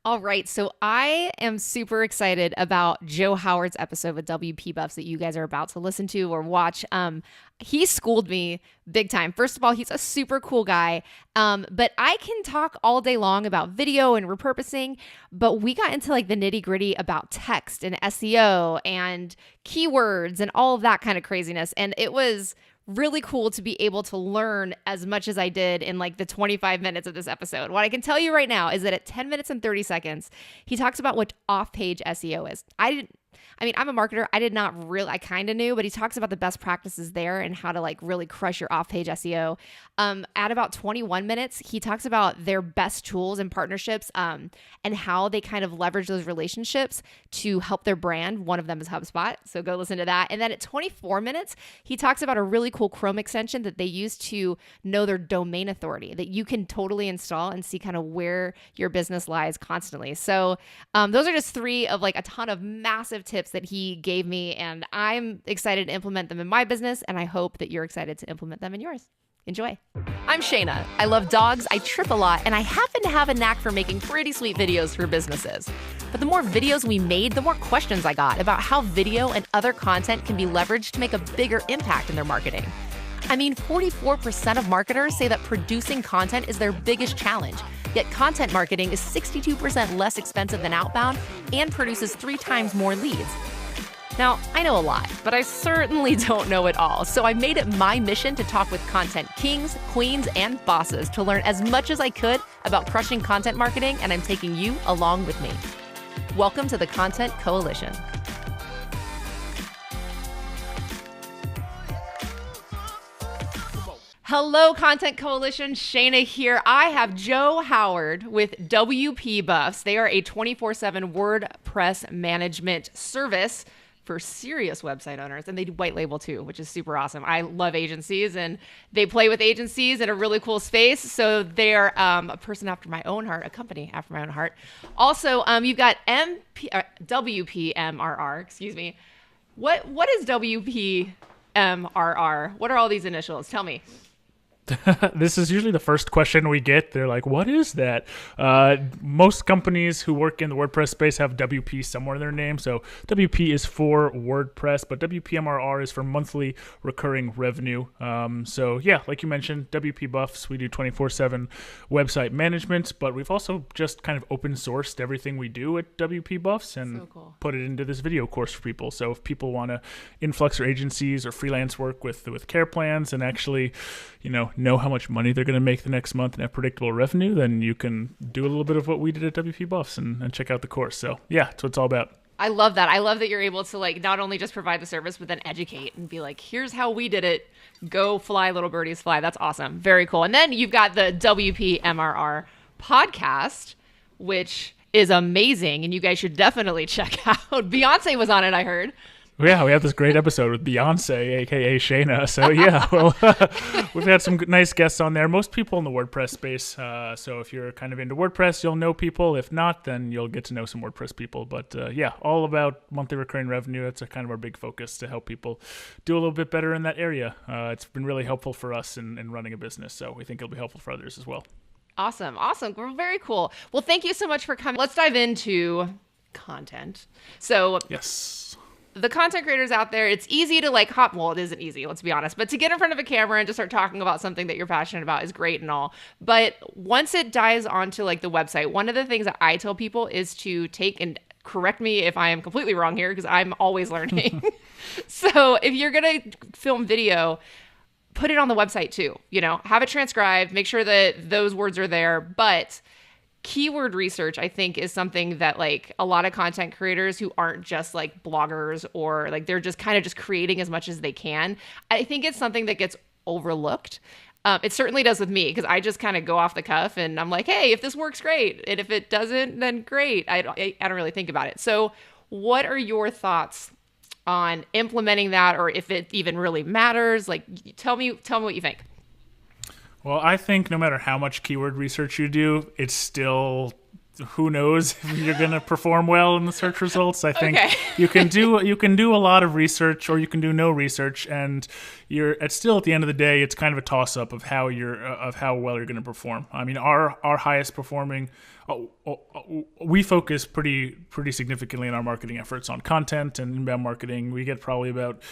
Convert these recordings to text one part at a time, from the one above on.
All right, so I am super excited about Joe Howard's episode with WP Buffs that you guys are about to listen to or watch. He schooled me big time. First of all, he's a super cool guy, but I can talk all day long about video and repurposing, but we got into like the nitty gritty about text and SEO and keywords and all of that kind of craziness, and it was really cool to be able to learn as much as I did in like the 25 minutes of this episode. What I can tell you right now is that at 10 minutes and 30 seconds, he talks about what off-page SEO is. I'm a marketer. I kind of knew, but he talks about the best practices there and how to like really crush your off-page SEO. At about 21 minutes, he talks about their best tools and partnerships and how they kind of leverage those relationships to help their brand. One of them is HubSpot. So go listen to that. And then at 24 minutes, he talks about a really cool Chrome extension that they use to know their domain authority that you can totally install and see kind of where your business lies constantly. So those are just three of like a ton of massive tips that he gave me, and I'm excited to implement them in my business, and I hope that you're excited to implement them in yours. Enjoy. I'm Shayna. I love dogs, I trip a lot, and I happen to have a knack for making pretty sweet videos for businesses. But the more videos we made, the more questions I got about how video and other content can be leveraged to make a bigger impact in their marketing. 44% of marketers say that producing content is their biggest challenge, yet content marketing is 62% less expensive than outbound and produces 3 times more leads. Now, I know a lot, but I certainly don't know it all, so I made it my mission to talk with content kings, queens, and bosses to learn as much as I could about crushing content marketing, and I'm taking you along with me. Welcome to the Content Coalition. Hello, Content Coalition. Shayna here. I have Joe Howard with WP Buffs. They are a 24/7 WordPress management service for serious website owners, and they do white label too, which is super awesome. I love agencies, and they play with agencies in a really cool space. So they're a person after my own heart, a company after my own heart. Also, you've got WPMRR. Excuse me. What is WPMRR? What are all these initials? Tell me. This is usually the first question we get. They're like, what is that? Most companies who work in the WordPress space have WP somewhere in their name. So WP is for WordPress, but WPMRR is for monthly recurring revenue. So yeah, like you mentioned, WP Buffs, we do 24/7 website management, but we've also just kind of open sourced everything we do at WP Buffs and put it into this video course for people. So if people want to influx their agencies or freelance work with care plans and actually, know how much money they're going to make the next month and have predictable revenue, then you can do a little bit of what we did at WP Buffs and check out the course. So yeah, that's what it's all about. I love that. I love that you're able to like not only just provide the service, but then educate and be like, here's how we did it. Go fly, little birdies fly. That's awesome. Very cool. And then you've got the WPMRR podcast, which is amazing. And you guys should definitely check out. Beyonce was on it, I heard. Yeah, we have this great episode with Beyonce, aka Shayna. So yeah, well, we've had some nice guests on there. Most people in the WordPress space. So if you're kind of into WordPress, you'll know people. If not, then you'll get to know some WordPress people. But yeah, all about monthly recurring revenue. That's kind of our big focus, to help people do a little bit better in that area. It's been really helpful for us in running a business. So we think it'll be helpful for others as well. Awesome. We're very cool. Well, thank you so much for coming. Let's dive into content. So yes. The content creators out there, it's easy to like well, it isn't easy, let's be honest, but to get in front of a camera and just start talking about something that you're passionate about is great and all. But once it dives onto like the website, one of the things that I tell people is to take, and correct me if I am completely wrong here because I'm always learning. So if you're going to film video, put it on the website too, have it transcribed, make sure that those words are there. But keyword research, I think, is something that like a lot of content creators who aren't just like bloggers or like they're just kind of just creating as much as they can. I think it's something that gets overlooked. It certainly does with me because I just kind of go off the cuff and I'm like, hey, if this works, great. And if it doesn't, then great. I don't really think about it. So what are your thoughts on implementing that, or if it even really matters? Like, tell me what you think. Well, I think no matter how much keyword research you do, it's still who knows if you're going to perform well in the search results. I think Okay. you can do a lot of research, or you can do no research, and it's still, at the end of the day, it's kind of a toss up of how well you're going to perform. I mean, our highest performing, we focus pretty significantly in our marketing efforts on content and inbound marketing. We get probably about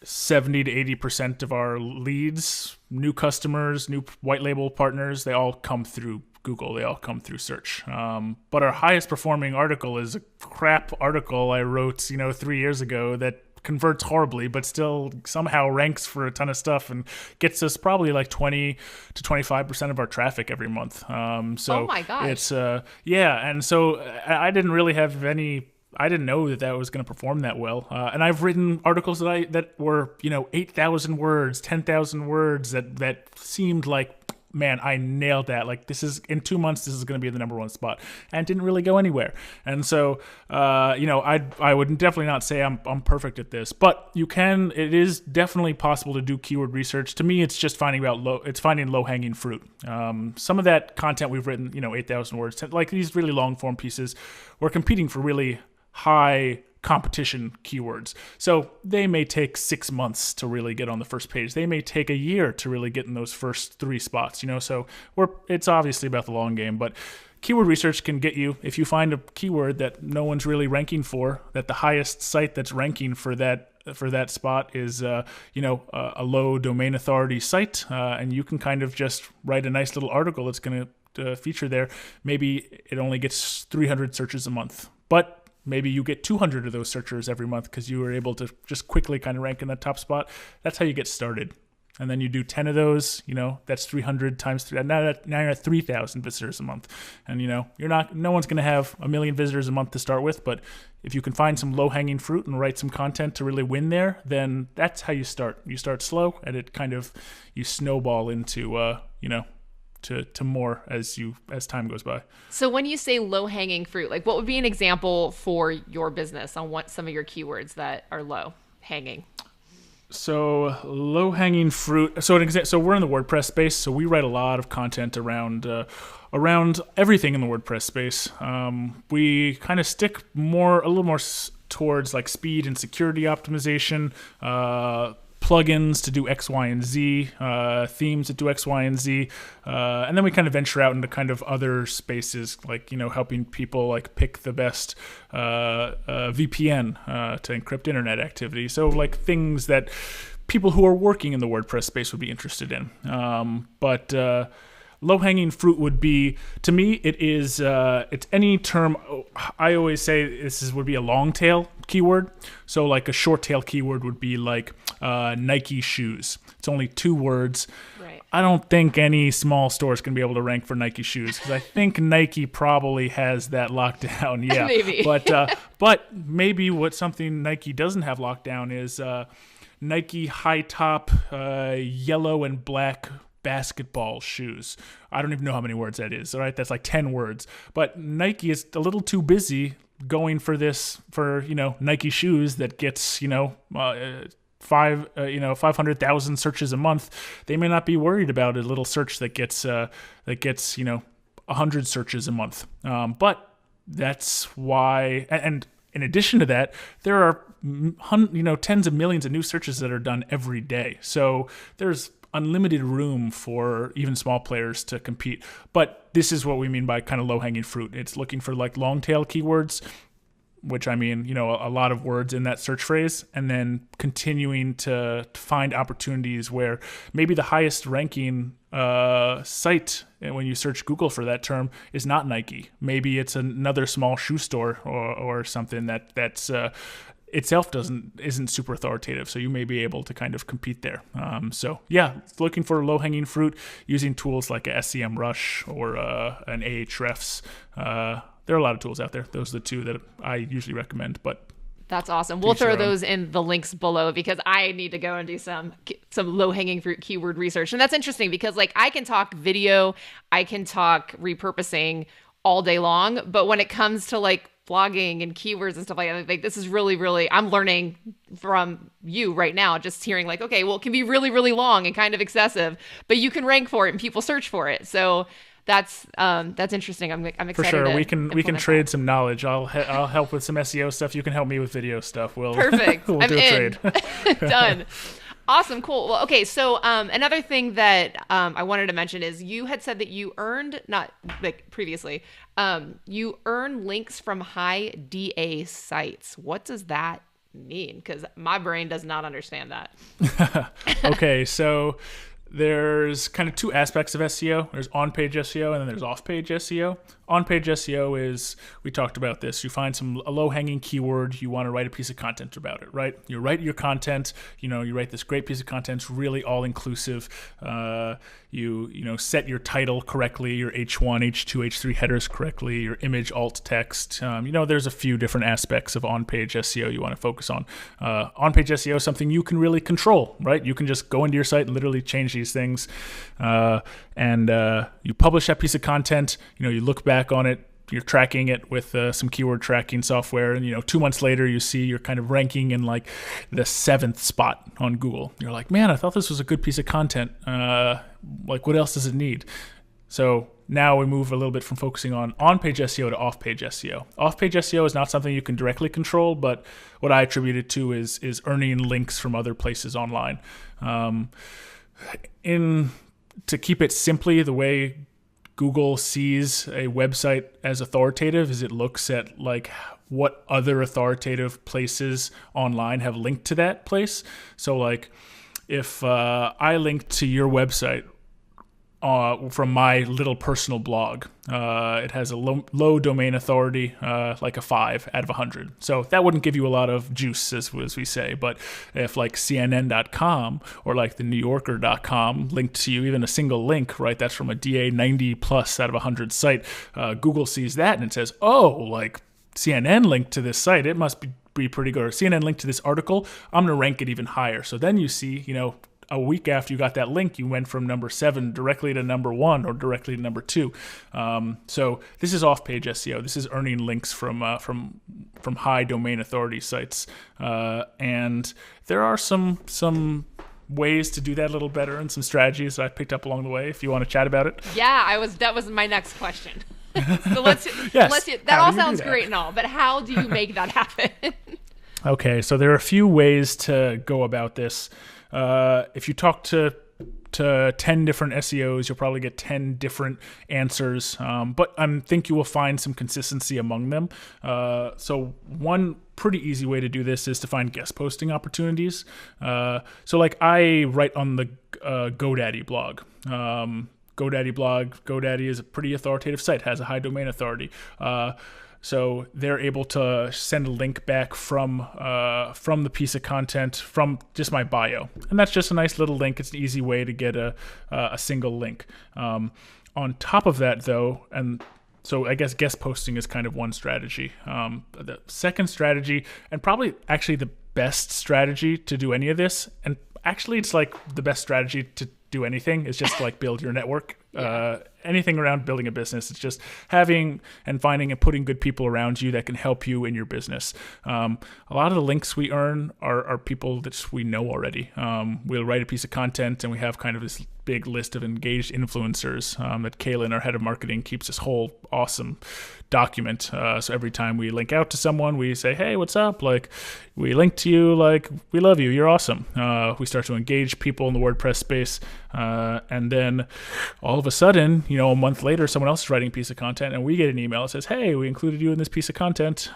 70 to 80% of our leads, new customers, new white label partners, they all come through Google. They all come through search. But our highest performing article is a crap article I wrote, 3 years ago that converts horribly, but still somehow ranks for a ton of stuff and gets us probably like 20 to 25% of our traffic every month. So oh my gosh. it's and so I didn't really have any. I didn't know that was going to perform that well. And I've written articles that were 8,000 words, 10,000 words that seemed like, man, I nailed that. Like, in 2 months, this is going to be the number one spot, and didn't really go anywhere. And so, I would definitely not say I'm perfect at this, but it is definitely possible to do keyword research. To me, it's just finding low hanging fruit. Some of that content we've written, 8,000 words, like these really long form pieces, we're competing for really high competition keywords. So they may take 6 months to really get on the first page. They may take a year to really get in those first 3 spots, so it's obviously about the long game, but keyword research can get you, if you find a keyword that no one's really ranking for, that the highest site that's ranking for that spot is a low domain authority site, and you can kind of just write a nice little article that's going to feature there. Maybe it only gets 300 searches a month, but maybe you get 200 of those searchers every month because you were able to just quickly kind of rank in that top spot. That's how you get started. And then you do 10 of those, that's 300 times 3. Now you're at 3,000 visitors a month. And, no one's going to have 1 million visitors a month to start with. But if you can find some low hanging fruit and write some content to really win there, then that's how you start. You start slow, and it kind of, you snowball into, to more as time goes by. So when you say low hanging fruit, like what would be an example for your business on what some of your keywords that are low hanging? So low hanging fruit. So we're in the WordPress space, so we write a lot of content around everything in the WordPress space. We kind of stick a little more towards like speed and security optimization, plugins to do X, Y, and Z, themes that do X, Y, and Z, and then we kind of venture out into kind of other spaces, like helping people like pick the best VPN to encrypt internet activity. So like things that people who are working in the WordPress space would be interested in. But low-hanging fruit would be, to me, it's any term. I always say would be a long tail keyword. So like a short tail keyword would be like Nike shoes. It's only 2 words. Right. I don't think any small store is going to be able to rank for Nike shoes, because I think Nike probably has that locked down. Yeah, maybe. But maybe something Nike doesn't have locked down is Nike high top yellow and black basketball shoes. I don't even know how many words that is. All right, that's like 10 words. But Nike is a little too busy going for Nike shoes that gets 500,000 searches a month. They may not be worried about a little search that gets 100 searches a month. But that's why, and in addition to that, there are tens of millions of new searches that are done every day. So there's unlimited room for even small players to compete. But this is what we mean by kind of low-hanging fruit. It's looking for like long-tail keywords, which I mean, a lot of words in that search phrase, and then continuing to find opportunities where maybe the highest ranking site when you search Google for that term is not Nike. Maybe it's another small shoe store or something that's itself isn't super authoritative, so you may be able to kind of compete there. So yeah, looking for low-hanging fruit using tools like a SEMrush or an Ahrefs. There are a lot of tools out there. Those are the 2 that I usually recommend. But that's awesome. We'll throw those in the links below, because I need to go and do some low-hanging fruit keyword research. And that's interesting because like I can talk video, I can talk repurposing all day long, but when it comes to like blogging and keywords and stuff like that, like this is really, really, I'm learning from you right now, just hearing like, okay, well, it can be really, really long and kind of excessive, but you can rank for it and people search for it. So That's interesting. I'm excited. For sure, to we can implement trade some knowledge. I'll help with some SEO stuff. You can help me with video stuff. We'll Perfect. we'll I'm do a in. trade. Done. Awesome. Cool. Well, okay. So another thing that I wanted to mention is you had said that you earned, not like previously, you earn links from high DA sites. What does that mean? Because my brain does not understand that. Okay, so there's kind of two aspects of SEO. There's on-page SEO and then there's off-page SEO. On-page SEO is, we talked about this, you find a low-hanging keyword, you want to write a piece of content about it, right? You write your content, you write this great piece of content, really all-inclusive. You set your title correctly, your H1, H2, H3 headers correctly, your image, alt, text. There's a few different aspects of on-page SEO you want to focus on. On-page SEO is something you can really control, right? You can just go into your site and literally change these things. And you publish that piece of content, you look back on it, you're tracking it with some keyword tracking software, and 2 months later you see you're kind of ranking in like the 7th spot on Google. You're like, man, I thought this was a good piece of content. Like, what else does it need? So now we move a little bit from focusing on-page SEO to off-page SEO. Off-page SEO is not something you can directly control, but what I attribute it to is earning links from other places online. To keep it simply, the way Google sees a website as authoritative is it looks at like what other authoritative places online have linked to that place. So like if I link to your website from my little personal blog, it has a low domain authority, like a 5 out of 100. So that wouldn't give you a lot of juice, as we say. But if like CNN.com or like the NewYorker.com linked to you, even a single link, right, that's from a DA 90 plus out of 100 site, Google sees that and it says, oh, like CNN linked to this site, it must be pretty good. Or CNN linked to this article, I'm going to rank it even higher. So then you see, a week after you got that link, you went from number 7 directly to number 1 or directly to number 2. So this is off-page SEO. This is earning links from high domain authority sites, and there are some ways to do that a little better and some strategies that I picked up along the way. If you want to chat about it, that was my next question. So yes. That all sounds great and all, but how do you make that happen? Okay, so there are a few ways to go about this. If you talk to 10 different SEOs, you'll probably get 10 different answers, but I think you will find some consistency among them. So one pretty easy way to do this is to find guest posting opportunities. So like I write on the GoDaddy blog. GoDaddy is a pretty authoritative site, has a high domain authority. So they're able to send a link back from the piece of content from just my bio. And that's just a nice little link. It's an easy way to get a single link. On top of that, though, and so I guess guest posting is kind of one strategy. The second strategy, and probably actually the best strategy to do any of this, and actually it's like the best strategy to do anything, is just like build your network. Anything around building a business, it's just having and finding and putting good people around you that can help you in your business. A lot of the links we earn are people that we know already. We'll write a piece of content and we have kind of this big list of engaged influencers that Kaylin, our head of marketing, keeps this whole awesome document. So every time we link out to someone, we say, hey, what's up? Like, we link to you, like, we love you, you're awesome. We start to engage people in the WordPress space. And then all of a sudden, a month later, someone else is writing a piece of content and we get an email that says, hey, we included you in this piece of content.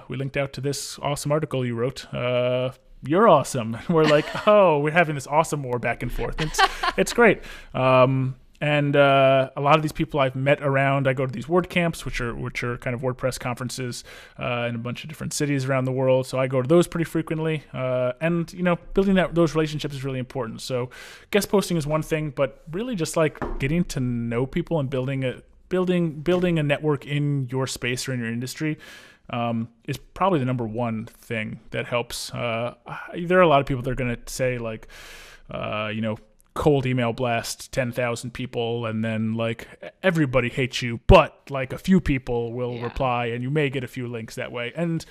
We linked out to this awesome article you wrote. You're awesome. We're like, oh, we're having this awesome war back and forth. It's great. And a lot of these people I've met around, I go to these WordCamps, which are kind of WordPress conferences in a bunch of different cities around the world. So I go to those pretty frequently. And building those relationships is really important. So guest posting is one thing, but really just like getting to know people and building a network in your space or in your industry is probably the number one thing that helps. There are a lot of people that are going to say like, cold email blast 10,000 people and then like everybody hates you, but like a few people will reply and you may get a few links that way. And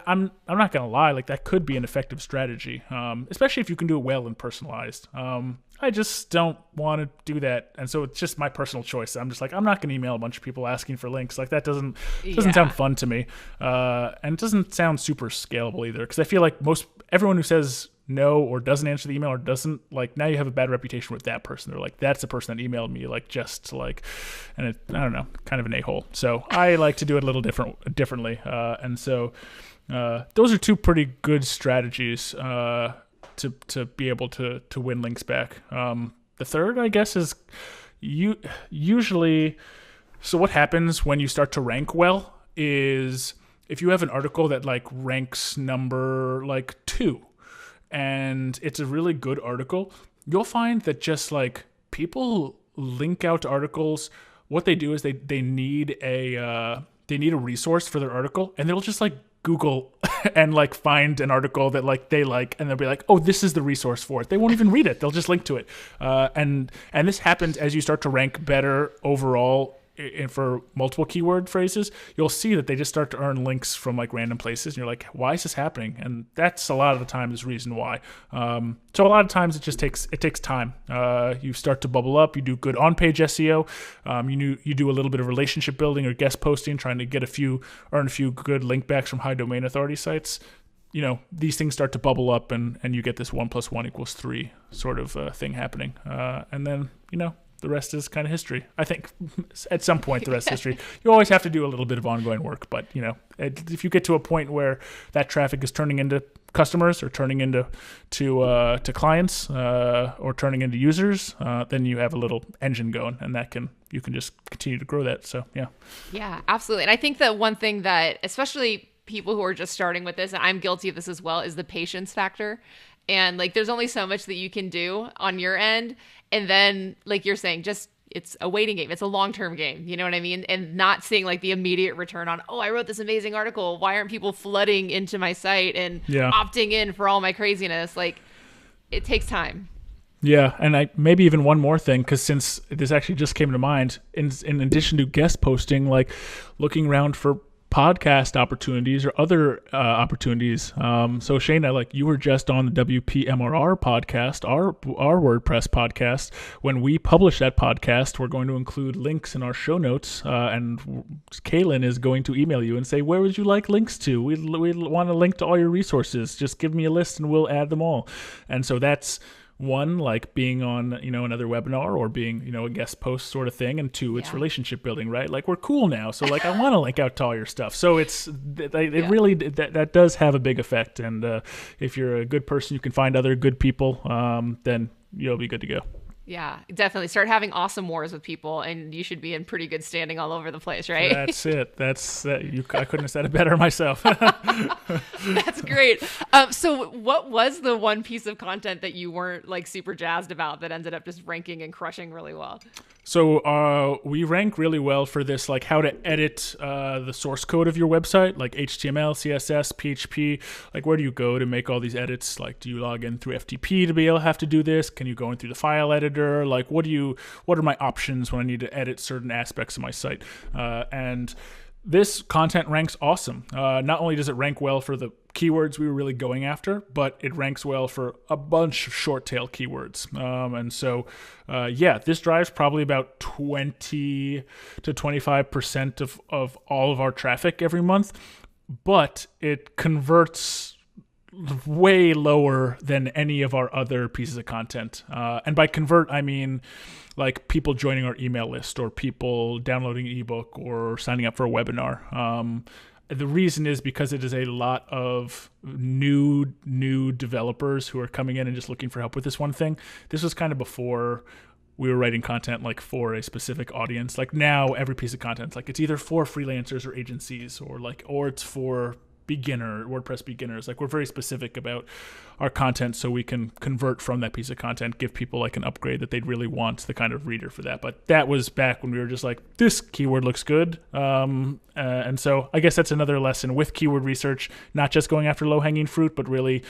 I'm not gonna lie, like that could be an effective strategy, especially if you can do it well and personalized. I just don't want to do that, and so it's just my personal choice. I'm just like, I'm not gonna email a bunch of people asking for links. Like that doesn't sound fun to me, and it doesn't sound super scalable either. Because I feel like everyone who says no or doesn't answer the email or doesn't, like, now you have a bad reputation with that person. They're like, that's the person that emailed me, like, just like, and I don't know, kind of an a-hole. So I like to do it a little differently, and so those are two pretty good strategies to be able to win links back. The third, I guess, is usually. So what happens when you start to rank well is if you have an article that like ranks number like 2, and it's a really good article, you'll find that just like people link out to articles. What they do is they need a resource for their article, and they'll just like Google and like find an article that like they like, and they'll be like, oh, this is the resource for it. They won't even read it. They'll just link to it. And this happens as you start to rank better overall for multiple keyword phrases. You'll see that they just start to earn links from like random places, and you're like, why is this happening? And that's a lot of the time the reason why. So a lot of times it takes time. You start to bubble up. You do good on-page SEO. You do a little bit of relationship building or guest posting, trying to earn a few good link backs from high domain authority sites. You know, these things start to bubble up, and you get this 1 + 1 = 3 sort of thing happening. And then, the rest is kind of history. I think at some point the rest is history. You always have to do a little bit of ongoing work, but if you get to a point where that traffic is turning into customers or turning into to clients or turning into users, then you have a little engine going, and you can just continue to grow that. So yeah, absolutely. And I think that one thing that especially people who are just starting with this, and I'm guilty of this as well, is the patience factor. And like, there's only so much that you can do on your end. And then, like you're saying, just it's a waiting game. It's a long-term game. You know what I mean? And not seeing like the immediate return on, oh, I wrote this amazing article. Why aren't people flooding into my site and opting in for all my craziness? Like, it takes time. Yeah, and maybe even one more thing, because since this actually just came to mind, in addition to guest posting, like looking around for podcast opportunities or other opportunities. So Shayna, like you were just on the WPMRR podcast, our WordPress podcast. When we publish that podcast, we're going to include links in our show notes, and Kaylin is going to email you and say, where would you like links to? We want to link to all your resources. Just give me a list and we'll add them all. And so that's one, like being on, another webinar or being, a guest post sort of thing. And two, it's relationship building, right? Like we're cool now. So like, I want to link out to all your stuff. So really, that does have a big effect. And if you're a good person, you can find other good people, then you'll be good to go. Yeah, definitely. Start having awesome wars with people, and you should be in pretty good standing all over the place, right? That's it. I couldn't have said it better myself. That's great. So what was the one piece of content that you weren't like super jazzed about that ended up just ranking and crushing really well? So we rank really well for this, like how to edit the source code of your website, like HTML, CSS, PHP. Like, where do you go to make all these edits? Like, do you log in through FTP to be able to have to do this? Can you go in through the file editor? Like, what are my options when I need to edit certain aspects of my site? And this content ranks awesome. Not only does it rank well for the keywords we were really going after, but it ranks well for a bunch of short tail keywords. And so, this drives probably about 20 to 25% of all of our traffic every month, but it converts way lower than any of our other pieces of content. And by convert, I mean like people joining our email list or people downloading an ebook or signing up for a webinar. The reason is because it is a lot of new developers who are coming in and just looking for help with this one thing. This was kind of before we were writing content like for a specific audience. Like now every piece of content, like it's either for freelancers or agencies or it's for WordPress beginners. Like we're very specific about our content so we can convert from that piece of content, give people like an upgrade that they'd really want, the kind of reader for that. But that was back when we were just like, this keyword looks good. And so I guess that's another lesson with keyword research, not just going after low-hanging fruit, but really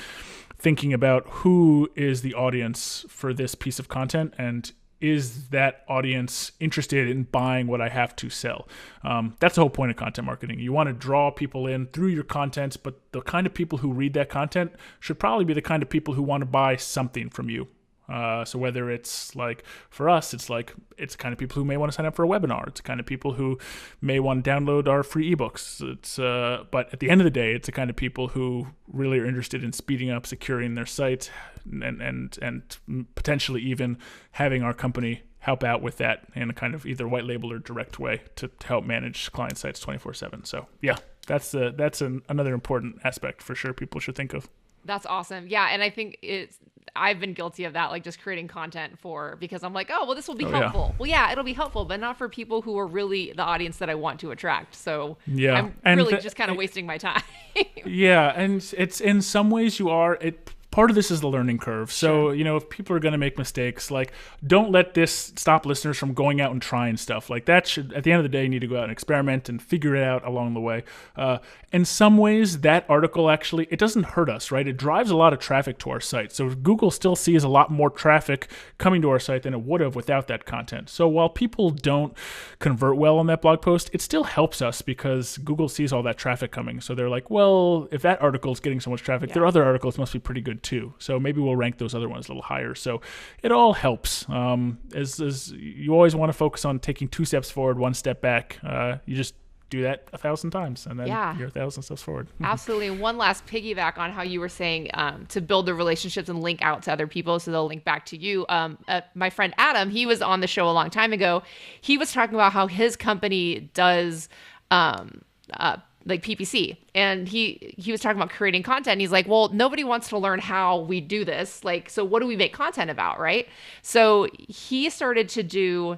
thinking about who is the audience for this piece of content and is that audience interested in buying what I have to sell? That's the whole point of content marketing. You want to draw people in through your content, but the kind of people who read that content should probably be the kind of people who want to buy something from you. So whether it's like, for us, it's the kind of people who may want to sign up for a webinar. It's the kind of people who may want to download our free ebooks. But at the end of the day, it's the kind of people who really are interested in speeding up, securing their site, and potentially even having our company help out with that in a kind of either white label or direct way to help manage client sites 24/7. So yeah, that's another important aspect for sure people should think of. That's awesome. Yeah. And I think I've been guilty of that, like just creating content because I'm like, oh, well, this will be helpful. Yeah. Well, yeah, it'll be helpful, but not for people who are really the audience that I want to attract. So yeah, I'm really just kind of wasting my time. Yeah. And it's in some ways part of this is the learning curve. So, if people are going to make mistakes, like, don't let this stop listeners from going out and trying stuff. Like, that should, at the end of the day, you need to go out and experiment and figure it out along the way. In some ways, that article actually, it doesn't hurt us, right? It drives a lot of traffic to our site. So Google still sees a lot more traffic coming to our site than it would have without that content. So while people don't convert well on that blog post, it still helps us because Google sees all that traffic coming. So they're like, well, if that article is getting so much traffic, their other articles must be pretty good too. So maybe we'll rank those other ones a little higher. So it all helps. As you always want to focus on taking 2 steps forward, 1 step back. You just do that 1,000 times and then you're 1,000 steps forward. Absolutely. And one last piggyback on how you were saying to build the relationships and link out to other people so they'll link back to you. My friend Adam, he was on the show a long time ago. He was talking about how his company does like PPC, and he was talking about creating content. And he's like, well, nobody wants to learn how we do this. Like, so what do we make content about, right? So he started to do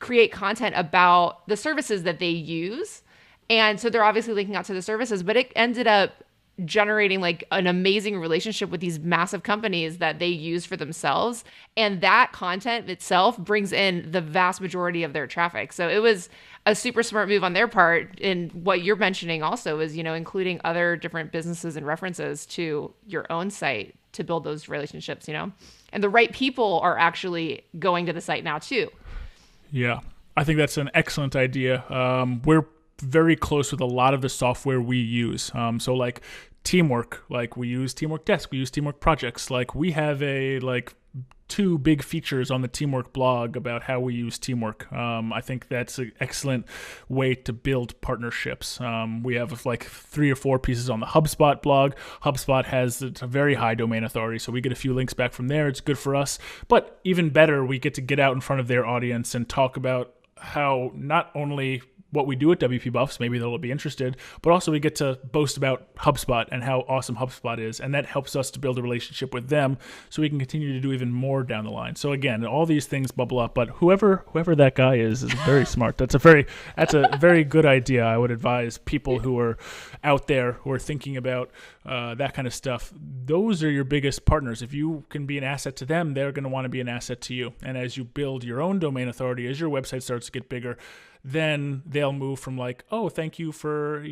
create content about the services that they use. And so they're obviously linking out to the services, but it ended up generating like an amazing relationship with these massive companies that they use for themselves. And that content itself brings in the vast majority of their traffic. So it was a super smart move on their part. And what you're mentioning also is, including other different businesses and references to your own site to build those relationships, and the right people are actually going to the site now too. Yeah, I think that's an excellent idea. We're very close with a lot of the software we use. So like Teamwork, like we use Teamwork Desk, we use Teamwork Projects. Like we have 2 big features on the Teamwork blog about how we use Teamwork. I think that's an excellent way to build partnerships. We have like 3 or 4 pieces on the HubSpot blog. HubSpot has a very high domain authority, so we get a few links back from there. It's good for us. But even better, we get to get out in front of their audience and talk about how not only what we do at WP Buffs, maybe they'll be interested, but also we get to boast about HubSpot and how awesome HubSpot is, and that helps us to build a relationship with them so we can continue to do even more down the line. So again, all these things bubble up, but whoever that guy is very smart. That's a very good idea. I would advise people who are out there who are thinking about that kind of stuff. Those are your biggest partners. If you can be an asset to them, they're going to want to be an asset to you. And as you build your own domain authority, as your website starts to get bigger, then they'll move from like, oh, thank you for,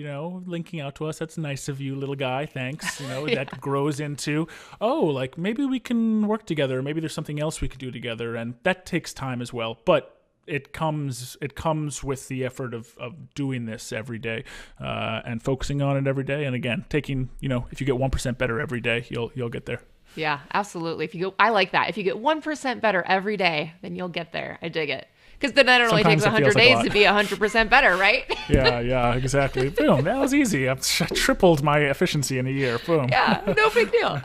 linking out to us. That's nice of you, little guy. Thanks. That grows into, oh, like maybe we can work together. Maybe there's something else we could do together. And that takes time as well. But it comes with the effort of doing this every day and focusing on it every day. And again, taking, if you get 1% better every day, you'll get there. Yeah, absolutely. I like that. If you get 1% better every day, then you'll get there. I dig it. Because then it only takes 100 days to be 100% better, right? Yeah, exactly. Boom, that was easy. I tripled my efficiency in a year. Boom. Yeah, no big deal.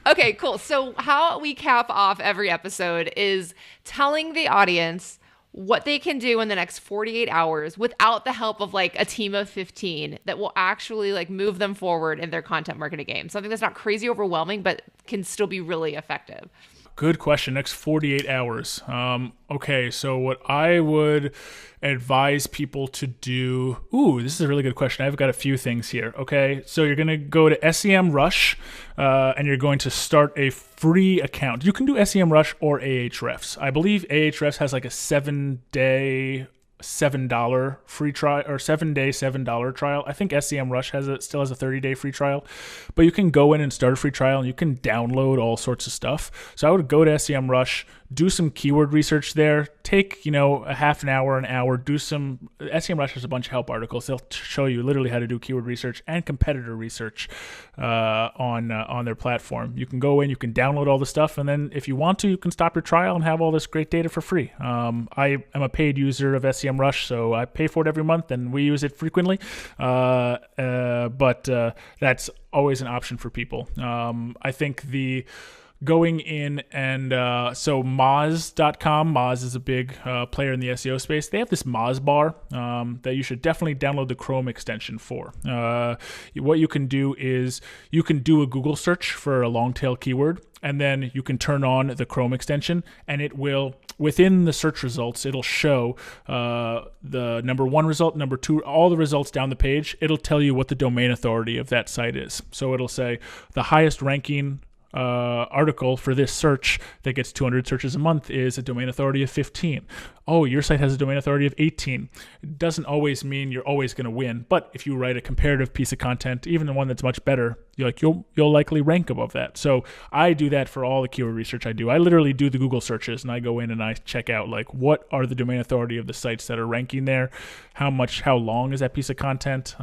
Okay, cool. So how we cap off every episode is telling the audience what they can do in the next 48 hours without the help of like a team of 15 that will actually like move them forward in their content marketing game. Something that's not crazy overwhelming, but can still be really effective. Good question. Next 48 hours. Okay, so what I would advise people to do... Ooh, this is a really good question. I've got a few things here. Okay, so you're going to go to SEMrush and you're going to start a free account. You can do SEMrush or Ahrefs. I believe Ahrefs has like a 7-day... $7 free trial or 7-day $7 trial. I think SEMrush still has a 30-day free trial, but you can go in and start a free trial and you can download all sorts of stuff. So I would go to SEMrush, do some keyword research there. Take, a half an hour, do some. SEMrush has a bunch of help articles. They'll show you literally how to do keyword research and competitor research on their platform. You can go in, you can download all the stuff, and then if you want to, you can stop your trial and have all this great data for free. I am a paid user of SEMrush, so I pay for it every month, and we use it frequently. But that's always an option for people. I think going in and so Moz.com, Moz is a big player in the SEO space. They have this Moz bar that you should definitely download the Chrome extension for. What you can do is you can do a Google search for a long tail keyword, and then you can turn on the Chrome extension, and it will, within the search results, it'll show the number one result, number two, all the results down the page. It'll tell you what the domain authority of that site is. So it'll say the highest ranking article for this search that gets 200 searches a month is a domain authority of 15. Oh, your site has a domain authority of 18. It doesn't always mean you're always going to win, but if you write a comparative piece of content, even the one that's much better, you'll likely rank above that. So I do that for all the keyword research I do. I literally do the Google searches, and I go in and I check out what are the domain authority of the sites that are ranking there, how long is that piece of content.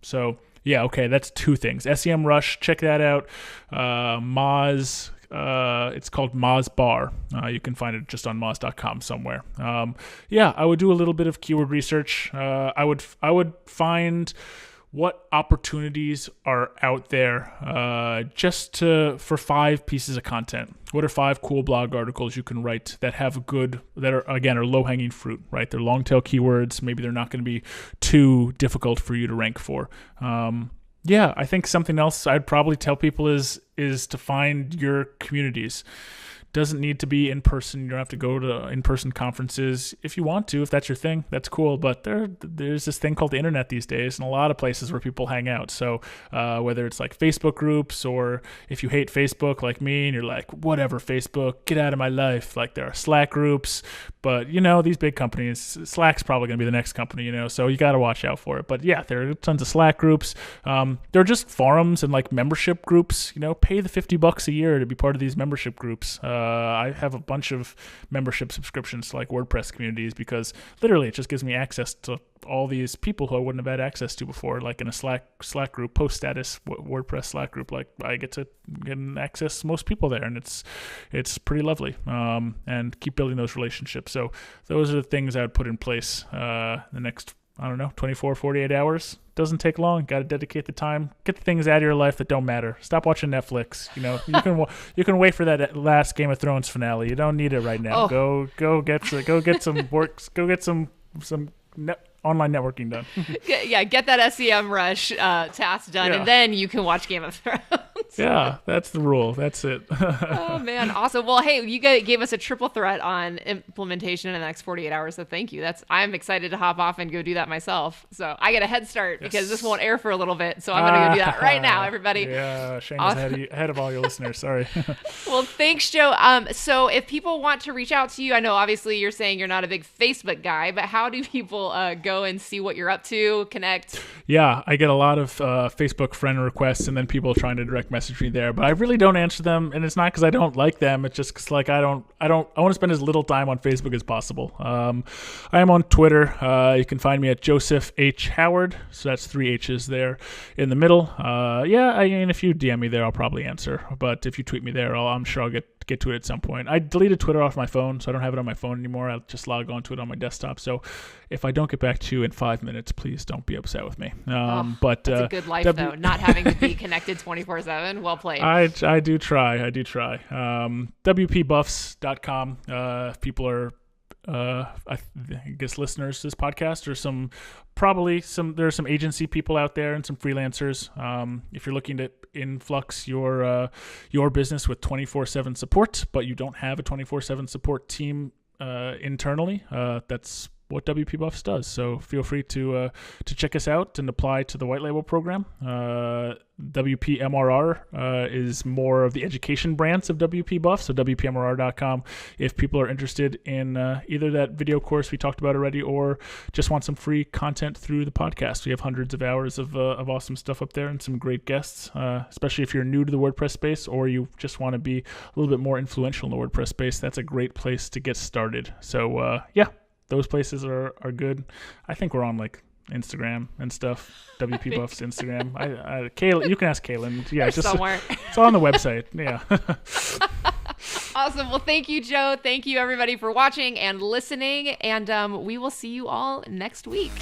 So yeah, okay, that's two things. SEMrush, check that out. Moz, it's called Moz Bar. You can find it just on Moz.com somewhere. I would do a little bit of keyword research. I would find what opportunities are out there for 5 pieces of content. What are 5 cool blog articles you can write that are low-hanging fruit, right? They're long-tail keywords. Maybe they're not going to be too difficult for you to rank for. I think something else I'd probably tell people is to find your communities. Doesn't need to be in person. You don't have to go to in-person conferences. If you want to, if that's your thing, that's cool. But there's this thing called the internet these days, and a lot of places where people hang out. So whether it's like Facebook groups, or if you hate Facebook like me and you're like, whatever, Facebook, get out of my life. Like, there are Slack groups, but these big companies, Slack's probably going to be the next company, so you got to watch out for it. But yeah, there are tons of Slack groups. There are just forums and like membership groups. Pay the $50 a year to be part of these membership groups. I have a bunch of membership subscriptions to like WordPress communities, because literally it just gives me access to all these people who I wouldn't have had access to before. Like in a Slack group, post status WordPress Slack group, like I get access to most people there, and it's pretty lovely. And keep building those relationships. So those are the things I would put in place the next 24, 48 hours. Doesn't take long. Got to dedicate the time. Get the things out of your life that don't matter. Stop watching Netflix. You can wait for that last Game of Thrones finale. You don't need it right now. Oh. Go get some work. Go get some online networking done. Get that SEMrush task done, and then you can watch Game of Thrones. Yeah, that's the rule. That's it. Oh, man. Awesome. Well, hey, you gave us a triple threat on implementation in the next 48 hours, so thank you. I'm excited to hop off and go do that myself. So I get a head start because this won't air for a little bit, so I'm going to go do that right now, everybody. Yeah, Shane is ahead of all your listeners. Sorry. Well, thanks, Joe. So if people want to reach out to you, I know obviously you're saying you're not a big Facebook guy, but how do people go and see what you're up to, connect? Yeah, I get a lot of Facebook friend requests, and then people trying to direct message me there, but I really don't answer them, and it's not because I don't like them. It's just because I want to spend as little time on Facebook as possible. I am on Twitter. You can find me at Joseph H. Howard, so that's 3 H's there in the middle. If you DM me there, I'll probably answer, but if you tweet me there, I'm sure I'll get to it at some point. I deleted Twitter off my phone, so I don't have it on my phone anymore. I'll just log on to it on my desktop. So if I don't get back to you in 5 minutes, please don't be upset with me. But that's a good life, though, not having to be connected 24/7. Well played. I do try. WPBuffs.com. If people are I guess listeners to this podcast, or there are some agency people out there and some freelancers. If you're looking to influx your business with 24/7 support, but you don't have a 24/7 support team internally, that's what WP Buffs does. So feel free to check us out and apply to the white label program. WPMRR is more of the education branch of WP Buff, so WPMRR.com if people are interested in either that video course we talked about already or just want some free content through the podcast. We have hundreds of hours of awesome stuff up there and some great guests, especially if you're new to the WordPress space or you just want to be a little bit more influential in the WordPress space. That's a great place to get started. So those places are good. I think we're on like Instagram and stuff. WP Buffs Instagram. Kaylin, you can ask Kaylin. Yeah, just somewhere. It's on the website. Yeah. Awesome. Well, thank you, Joe. Thank you, everybody, for watching and listening. And we will see you all next week.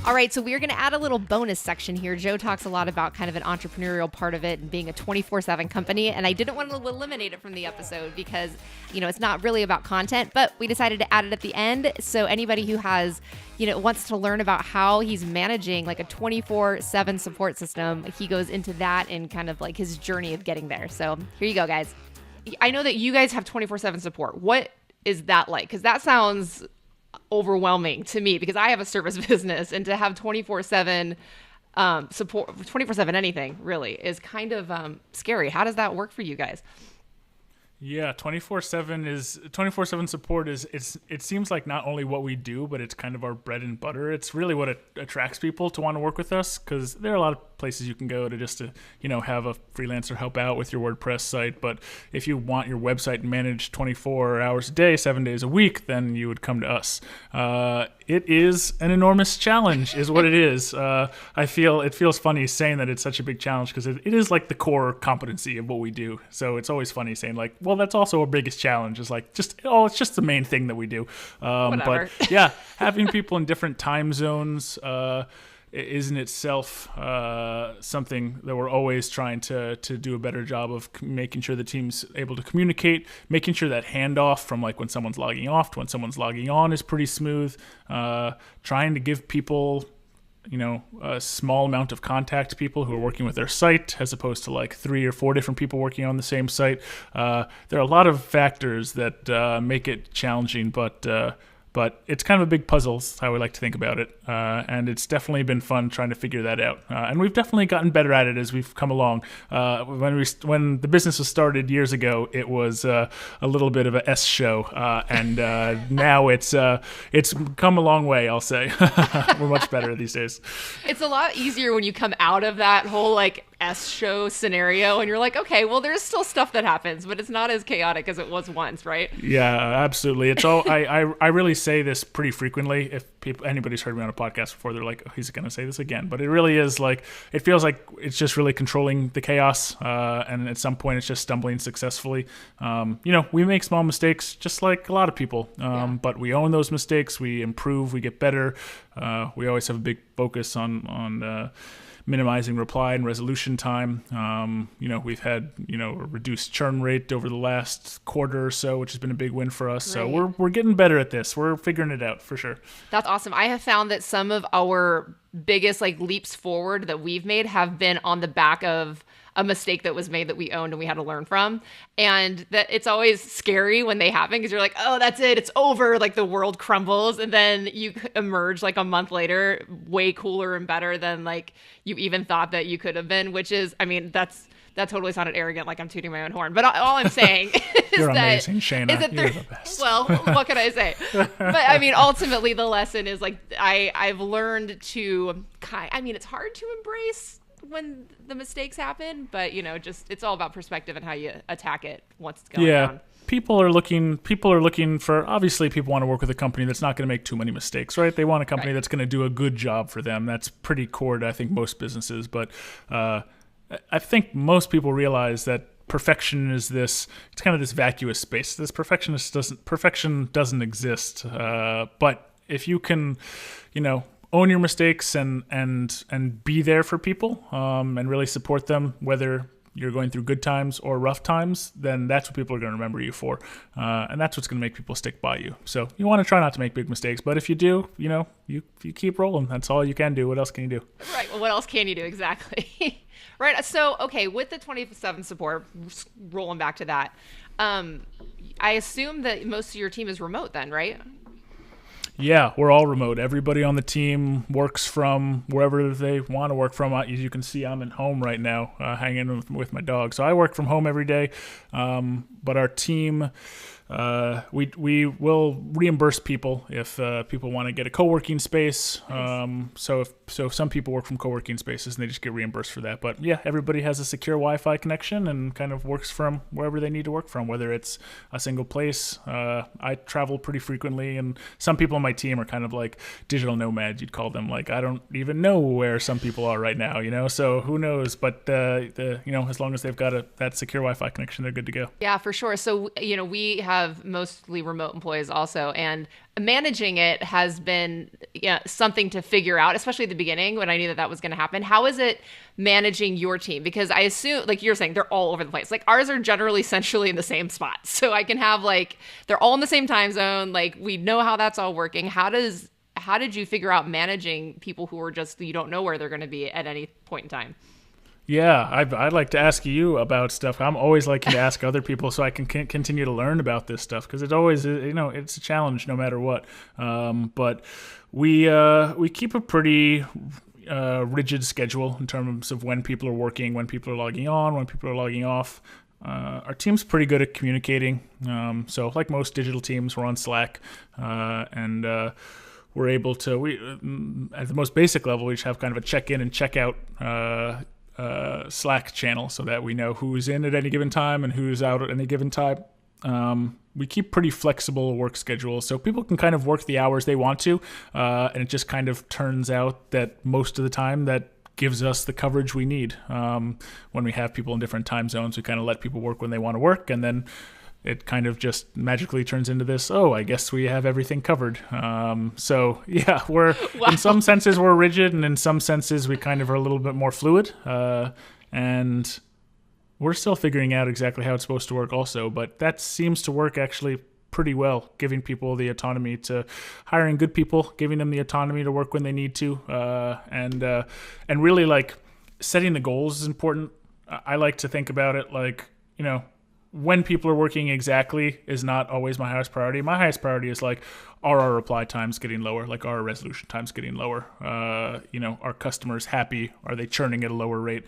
All right, so we're going to add a little bonus section here. Joe talks a lot about kind of an entrepreneurial part of it and being a 24/7 company, and I didn't want to eliminate it from the episode because, it's not really about content, but we decided to add it at the end. So anybody who has, wants to learn about how he's managing like a 24/7 support system, he goes into that and kind of like his journey of getting there. So here you go, guys. I know that you guys have 24/7 support. What is that like? Because that sounds overwhelming to me because I have a service business, and to have 24/7 support, 24/7 anything really is kind of scary. How does that work for you guys? Yeah, 24/7 support it seems like not only what we do, but it's kind of our bread and butter. It's really what attracts people to want to work with us, because there are a lot of places you can go to just to, have a freelancer help out with your WordPress site. But if you want your website managed 24 hours a day, 7 days a week, then you would come to us. It is an enormous challenge is what it is. I feel it feels funny saying that it's such a big challenge because it is like the core competency of what we do. So it's always funny saying like, well, that's also our biggest challenge is like it's just the main thing that we do. But yeah, having people in different time zones is in itself something that we're always trying to do a better job of making sure the team's able to communicate, making sure that handoff from like when someone's logging off to when someone's logging on is pretty smooth, trying to give people a small amount of contact to people who are working with their site as opposed to like 3 or 4 different people working on the same site. There are a lot of factors that make it challenging, but it's kind of a big puzzle, is how we like to think about it. And it's definitely been fun trying to figure that out. And we've definitely gotten better at it as we've come along. When the business was started years ago, it was a little bit of a S show. And now it's come a long way, I'll say. We're much better these days. It's a lot easier when you come out of that whole like S show scenario and you're like, okay, well, there's still stuff that happens, but it's not as chaotic as it was once, right? Yeah, absolutely. It's all I really say this pretty frequently. If anybody's heard me on a podcast before, they're like, oh, he's going to say this again. But it really is like, it feels like it's just really controlling the chaos. And at some point, it's just stumbling successfully. We make small mistakes just like a lot of people. But we own those mistakes. We improve. We get better. We always have a big focus on minimizing reply and resolution time. We've had, a reduced churn rate over the last quarter or so, which has been a big win for us. Right. So we're getting better at this. We're figuring it out for sure. That's awesome. I have found that some of our biggest like leaps forward that we've made have been on the back of a mistake that was made that we owned and we had to learn from. And that it's always scary when they happen because you're like, oh, that's it. It's over. Like the world crumbles. And then you emerge like a month later, way cooler and better than like you even thought that you could have been, which is, that totally sounded arrogant, like I'm tooting my own horn. But all I'm saying is You're that, amazing, Shayna. You're the best. Well, what can I say? But ultimately the lesson is like, I've learned to it's hard to embrace when the mistakes happen, but it's all about perspective and how you attack it once it's going down. People are looking for, obviously people want to work with a company that's not going to make too many mistakes, right? They want a company that's going to do a good job for them. That's pretty core to, I think, most businesses. But I think most people realize that perfection is it's kind of this vacuous space. Perfection doesn't exist. But if you can, own your mistakes and be there for people and really support them, whether you're going through good times or rough times, then that's what people are going to remember you for. And that's what's going to make people stick by you. So you want to try not to make big mistakes, but if you do, you keep rolling. That's all you can do. What else can you do? Right. Well, what else can you do? Exactly. Right. So, okay, with the 24/7 support, rolling back to that, I assume that most of your team is remote then, right? Yeah, we're all remote. Everybody on the team works from wherever they want to work from. As you can see, I'm at home right now, hanging with my dog. So I work from home every day. But our team, we will reimburse people if people want to get a co-working space. So if some people work from co-working spaces and they just get reimbursed for that. But yeah, everybody has a secure Wi-Fi connection and kind of works from wherever they need to work from, whether it's a single place. I travel pretty frequently, and some people on my team are kind of like digital nomads, you'd call them. Like, I don't even know where some people are right now, so who knows? But as long as they've got that secure Wi-Fi connection, they're good to go. Yeah, for sure. So, we have mostly remote employees also, and managing it has been something to figure out, especially at the beginning when I knew that was going to happen. How is it managing your team? Because I assume, like you're saying, they're all over the place. Like, ours are generally essentially in the same spot. So I can have they're all in the same time zone. Like, we know how that's all working. How did you figure out managing people who are just, you don't know where they're going to be at any point in time? Yeah, I'd like to ask you about stuff. I'm always liking to ask other people so I can continue to learn about this stuff, because it's always, it's a challenge no matter what. But we keep a pretty rigid schedule in terms of when people are working, when people are logging on, when people are logging off. Our team's pretty good at communicating. So like most digital teams, we're on Slack, and we're able to, at the most basic level, we just have kind of a check-in and check-out Slack channel so that we know who's in at any given time and who's out at any given time. We keep pretty flexible work schedules, so people can kind of work the hours they want to, and it just kind of turns out that most of the time that gives us the coverage we need. When we have people in different time zones, we kind of let people work when they want to work, and then it kind of just magically turns into this, I guess we have everything covered. So yeah, we're in some senses we're rigid, and in some senses we kind of are a little bit more fluid. And we're still figuring out exactly how it's supposed to work also, but that seems to work actually pretty well, giving people the autonomy to hiring good people, giving them the autonomy to work when they need to, and really like setting the goals is important. I like to think about it like, when people are working exactly is not always my highest priority. My highest priority is like, are our reply times getting lower? Like, are our resolution times getting lower? Are customers happy? Are they churning at a lower rate?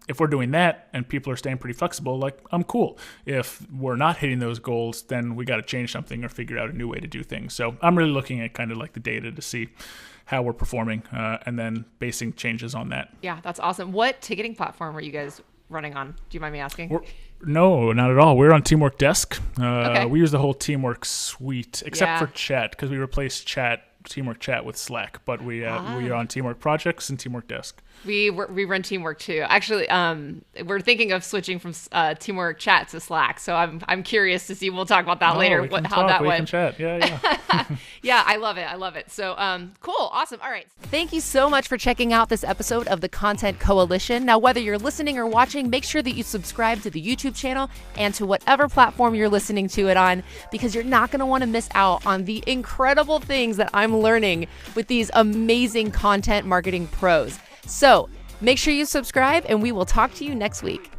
If we're doing that and people are staying pretty flexible, like, I'm cool. If we're not hitting those goals, then we got to change something or figure out a new way to do things. So I'm really looking at kind of like the data to see how we're performing, and then basing changes on that. Yeah, that's awesome. What ticketing platform are you guys running on? Do you mind me asking? No, not at all. We're on Teamwork Desk. Okay. We use the whole Teamwork suite, except for chat, because we replaced Teamwork Chat with Slack. But we are on Teamwork Projects and Teamwork Desk. We run Teamwork too. Actually, we're thinking of switching from Teamwork Chat to Slack. So I'm curious to see. We'll talk about that later. How that went. We can chat. Yeah. Yeah, I love it. So cool, awesome. All right. Thank you so much for checking out this episode of the Content Coalition. Now, whether you're listening or watching, make sure that you subscribe to the YouTube channel and to whatever platform you're listening to it on, because you're not going to want to miss out on the incredible things that I'm learning with these amazing content marketing pros. So make sure you subscribe, and we will talk to you next week.